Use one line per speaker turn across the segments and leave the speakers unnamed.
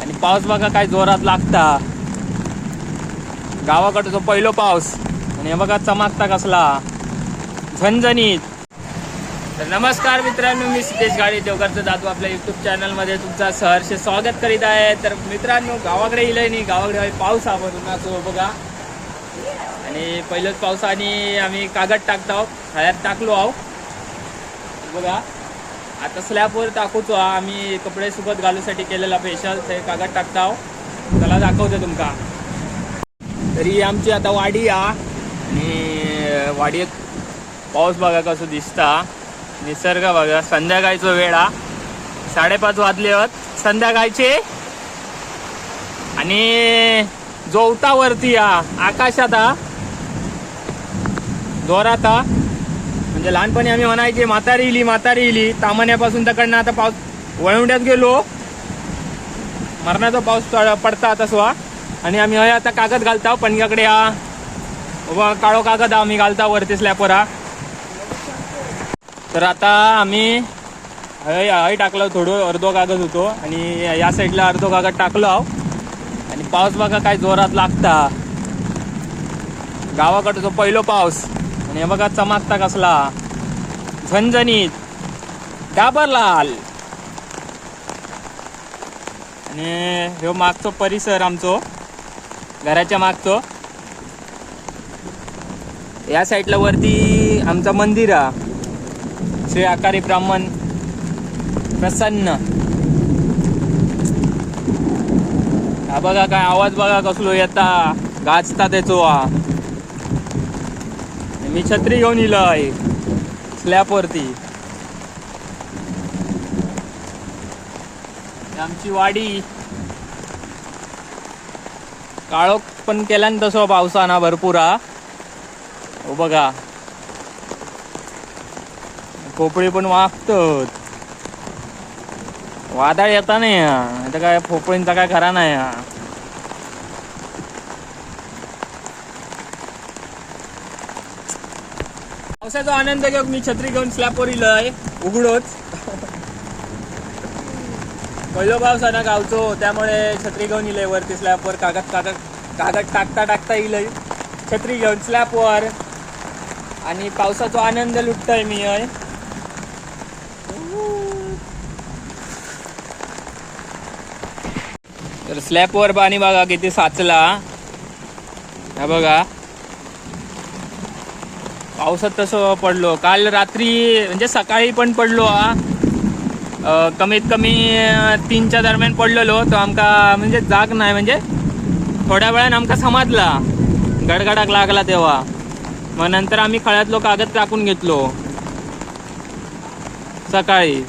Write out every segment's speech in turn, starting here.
आणि पाऊस बघा काय जोरात लागता. गावाकडचा पहिलो पाऊस आणि हे बघा चमकता कसला झणझणीत. तर नमस्कार मित्रांनो, मी सिद्धेश गाडी देवघरचं जातो आपल्या यूट्यूब चॅनलमध्ये तुमचा सहर्ष स्वागत करीत आहे. तर मित्रांनो, गावाकडे इलंय नाही, गावाकडे पाऊस हा उन्हाचो बघा. आणि पहिलंच पावसाने आम्ही कागद टाकतो, हळ्यात टाकलो आहो बघा. आता स्लॅबवर टाकूचो आम्ही कपडे सुकत घालूसाठी केलेला स्पेशल ते कागद टाकता. त्याला दाखवतो तुमका. तरी आमची आता वाडी आणि वाडीत पाऊस बघा कसं दिसता. निसर्ग बघा. संध्याकाळचा वेळ 5:30 वाजले होत संध्याकाळचे. आणि जोवतावरती आकाशात जोरात म्हणजे लहानपणी आम्ही म्हणायचे म्हातारी इली तामण्यापासून तकडनं आता पाऊस वळवण्यात गेलो. मरणाचा पाऊस पडता तसवा. आणि आम्ही आता कागद घालता पणग्याकडे काळो कागद आम्ही घालता वरती स्लॅपवर. तर आता आम्ही हय टाकलं, थोडं अर्धो कागद होतो आणि या साईडला अर्धो कागद टाकलो आहो. आणि पाऊस बघा काय जोरात लागता. गावाकडचा पहिलो पाऊस आणि हे बघा चमकता कसला झणझणीत डाबरलाल. आणि हे मागचो परिसर आमचो घराच्या मागचो. या साईडला वरती आमचं मंदिर श्री आकारी ब्राह्मण प्रसन्न. हा बघा काय आवाज बघा कसलो येता गाजता त्याचो. मी छत्री घेऊन इलय स्लॅबवरती. आमची वाडी काळोख पण केला ना तसं पावसाना भरपूर. हो बघा पोपळी पण वागतात. वादळ येता नाही आता काय पोपळींचा काय खरा नाही. पावसाचा आनंद घेऊन मी छत्री घेऊन स्लॅबवर इलय उघडोच. पहिलो पाऊस ना गावचो त्यामुळे छत्री घेऊन इलय वरती स्लॅबवर. कागद टाकता इलय छत्री घेऊन स्लॅबवर. आणि पावसाचा आनंद लुटतोय मी. तर स्लॅबवर पाणी बघा किती साचला. हा बघा पावसात तसं पडलो. काल रात्री म्हणजे सकाळी पण पडलो. कमीत कमी 3च्या दरम्यान पडलेलो. तो आमका म्हणजे जाग नाही, म्हणजे थोड्या वेळानं आमका समजला गडगडाक लागला तेव्हा. मग नंतर आम्ही खळ्यातलो कागद टाकून घेतलो सकाळी.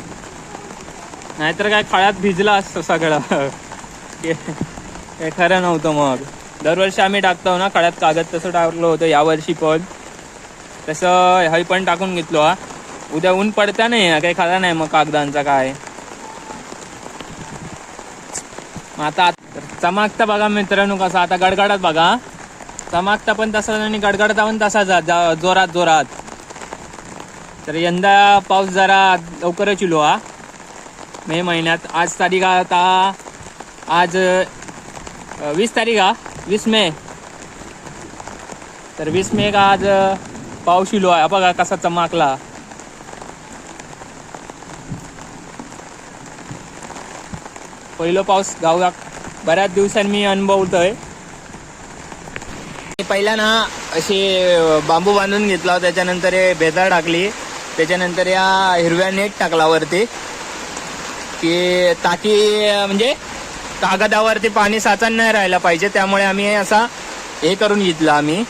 नाहीतर काय खळ्यात भिजला असतं सगळं. हे खरं नव्हतं. मग दरवर्षी आम्ही टाकतो ना खळ्यात कागद, तसं टाकलं होतं यावर्षी पण तसं हय पण टाकून घेतलो. उद्या ऊन पडता नाही काही खरा नाही मग कागदांचा काय. आता चमकता बघा मित्रांनो कसा. आता गडगडात बघा चमकता पण तसा आणि गडगडता पण तसा जोरात. तर यंदा पाऊस जरा लवकरच इलो मे महिन्यात. आज तारीख आता आज 20 तारीख 20 मे. तर 20 मे का आज पाऊस इलो आहे. बघा कसा चमकला. पहिलो पाऊस गावात बऱ्याच दिवसांनी मी अनुभवतोय. पहिला ना असे बांबू बांधून घेतला, त्याच्यानंतर हे भेदाळ टाकली, त्याच्यानंतर या हिरव्या नेट टाकला वरती की ताकी म्हणजे कागदावरती पाणी साचन नाही राहायला पाहिजे. त्यामुळे आम्ही असा हे करून घेतलं आम्ही.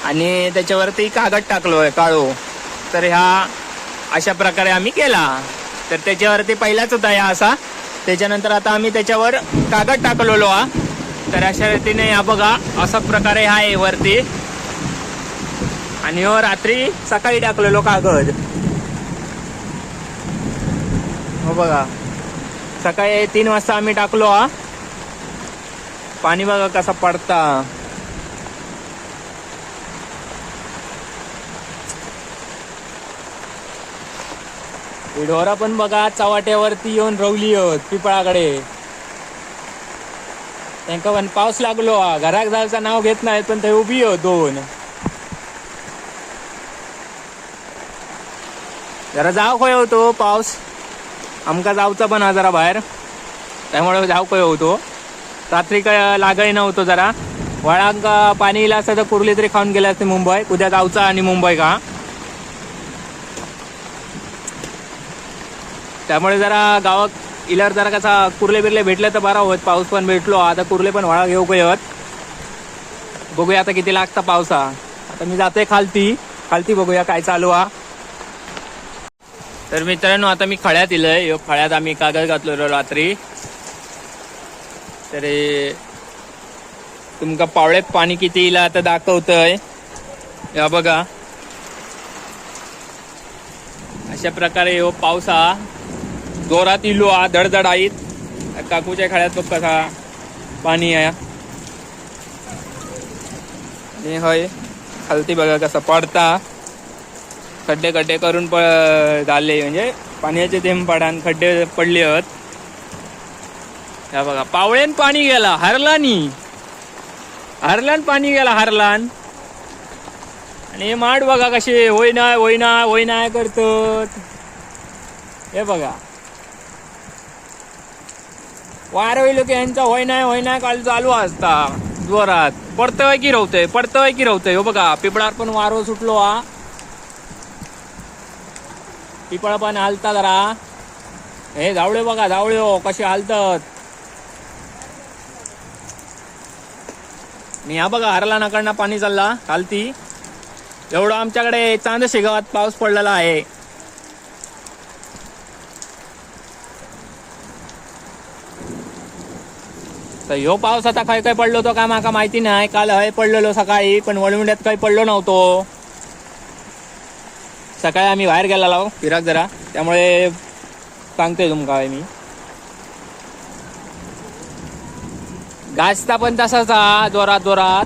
आणि त्याच्यावरती कागद टाकलोय काळो. तर ह्या अशा प्रकारे आम्ही केला. तर त्याच्यावरती पहिलाच होता या असा. त्याच्यानंतर आता आम्ही त्याच्यावर कागद टाकलेलो तर अशा रीतीने या बघा असा प्रकारे आहे वरती. आणि रात्री सकाळी टाकलेलो कागद. हो बघा सकाळी 3 वाजता आम्ही टाकलो. पाणी बघा कसा पडता. ढोरा पण बघा चवाट्यावरती येऊन रवली होत पिपळाकडे. त्यांका पण पाऊस लागलो हा. घराक जायचं नाव घेत नाही पण ते उभी हो दोन. जरा जाव खय होतो पाऊस आमका जाऊचा पण हा जरा बाहेर, त्यामुळे जाव खय होतो. रात्री काय लागाय नव्हतो जरा वळांक पाणी इला असतं तर कुर्ली तरी खाऊन गेले असते मुंबई. उद्या जाऊचा आणि मुंबई का, त्यामुळे जरा गावात इल्यावर जरा कसा कुर्ले बिर्ले भेटले तर बरा होत. पाऊस पण भेटलो आता कुर्ले पण वळा घेऊ गयत. बघूया आता किती लागता पावसा. आता मी जातोय खालती बघूया काय चालू हा. तर मित्रांनो आता मी खळ्यात इलय. खळ्यात आम्ही कागद घातलो रात्री. तर तुमका पावळ्यात पाणी किती इला आता दाखवतय. या बघा अशा प्रकारे हो पाऊस हा जोरात इलो हा धडधड आईत. काकूच्या खळ्यात बघ कसा पाणी आहे. आणि हय खालती बघा कसा पडता. खड्डे खड्डे करून झाले म्हणजे पाण्याचे थेंब पडान खड्डे पडले आहेत. या बघा पावळ्यान पाणी गेला हरलान पाणी गेला हरलान. आणि माठ बघा कसे होईना करतात. हे बघा वार होईल की यांचा होईना काल चालू असता जोरात. पडतंय की रवतंय. हो बघा पिपळावर पण वारो सुटलो हा. पिपळ पण हालता जरा. हे जावळे बघा जावळे कसे हालतात. आणि हा बघा हरला नाकडनं पाणी चालला खालती. एवढं आमच्याकडे चांदशे गावात पाऊस पडलेला आहे. तर ह्यो पाऊस आता काय पडलो तो काय माका माहिती नाही. काल हय पडलेलो सकाळी पण वळमुंड्यात काही पडलो नव्हतो. सकाळी आम्ही बाहेर गेलेलो फिराक जरा, त्यामुळे सांगतोय तुमका मी. गाजता पण तसाच हा जोरात.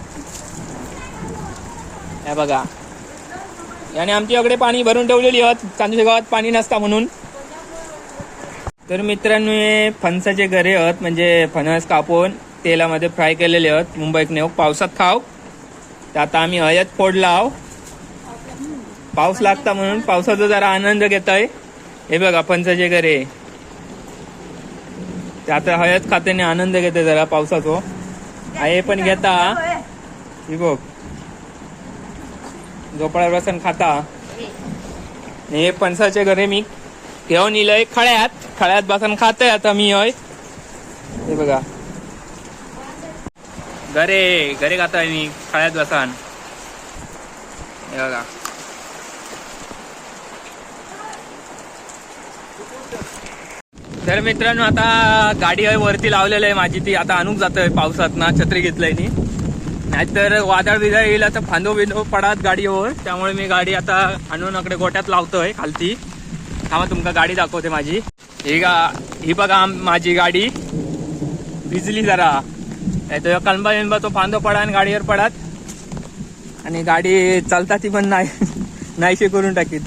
हे बघा याने आमच्याकडे पाणी भरून ठेवलेली आहेत. चांदशे गावात पाणी नसता म्हणून. तर मित्रांनो हे फणसाचे गरे आहेत. म्हणजे फणस कापून तेलामध्ये फ्राय केलेले आहेत. मुंबईत नेऊ पावसात खाऊ. तर आता आम्ही हयत फोडला. पाऊस लागता म्हणून पावसाचा जरा आनंद घेतोय. हे बघा फणसाचे गरे ते आता हयत खात्याने आनंद घेते जरा पावसाचो. हे पण घेता ही बघ झोपळा रसन खाता. हे फणसाचे गरे मी घेऊन इलय खळ्यात बसून खातोय आता मी. होय हे बघा घरे खातोय मी खळ्यात बसून. हे बघा तर मित्रांनो आता गाडी आहे वरती लावलेलं आहे माझी. ती आता आणूक जातोय पावसात ना. छत्री घेतलंय नी, नाहीतर वादळ बिदळ येईल तर फांदो बिंदो पडात गाडीवर. त्यामुळे मी गाडी आता आणून अकडे गोट्यात लावतोय खालती. थांबा तुमका गाडी दाखवते माझी. ही बघा माझी गाडी भिजली जरा. तो कलंबा बिंबा तो फांदो पडा आणि गाडीवर पडात आणि गाडी चालता ती पण नाहीशी करून टाकीत.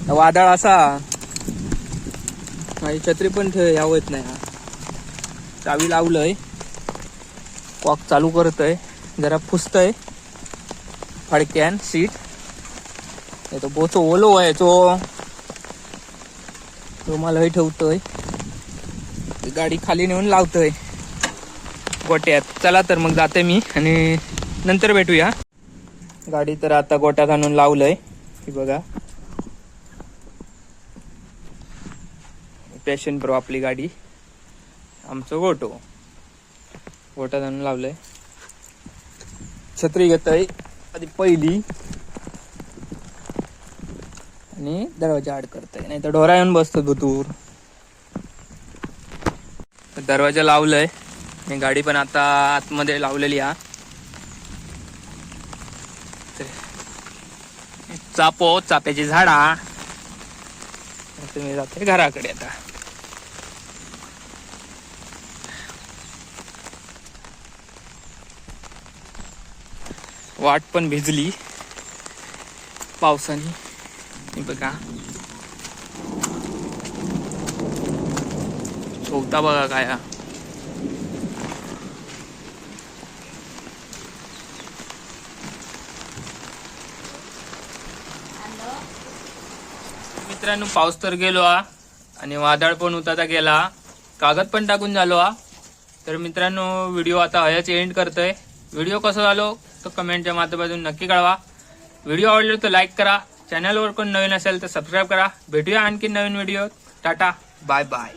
वादळ असा माझी छत्री पण यावत नाही. चावी लावलंय कॉक चालू करतोय जरा फुसतय फडक्यान सीट. तो बोचो ओलो आहे तो मला हे ठेवतोय. गाडी खाली नेऊन लावतोय गोट्यात. चला तर मग जाते मी आणि नंतर भेटूया. गाडी तर आता गोट्यात आणून लावलंय. ही बघा पॅशन प्रो आपली गाडी. आमचं गोट्यात आणून लावलंय. छत्री घेतोय आधी पहिली आणि दरवाजा आड करतोय, नाही तर ढोरा येऊन बसतो भुतूर. दरवाजा लावलंय मी. गाडी पण आता आतमध्ये लावलेली हा. चाप्याची झाडा. तुम्ही जाते घराकडे आता. वाट पण भिजली पावसाने. बघा चौथा बघा काय. मित्रांनो पाऊस तर गेलो हा आणि वादळ पण होता गेला, कागद पण टाकून झालो हा. तर मित्रांनो व्हिडिओ आता हयाच एंड करतोय. व्हिडिओ कसा झालो तो कमेंटच्या माध्यमातून नक्की कळवा. व्हिडिओ आवडला तर लाईक करा, चॅनलवर कोण नवीन असेल तर सबस्क्राईब करा. भेटूया आणखी नवीन व्हिडिओ. Ta-ta bye bye.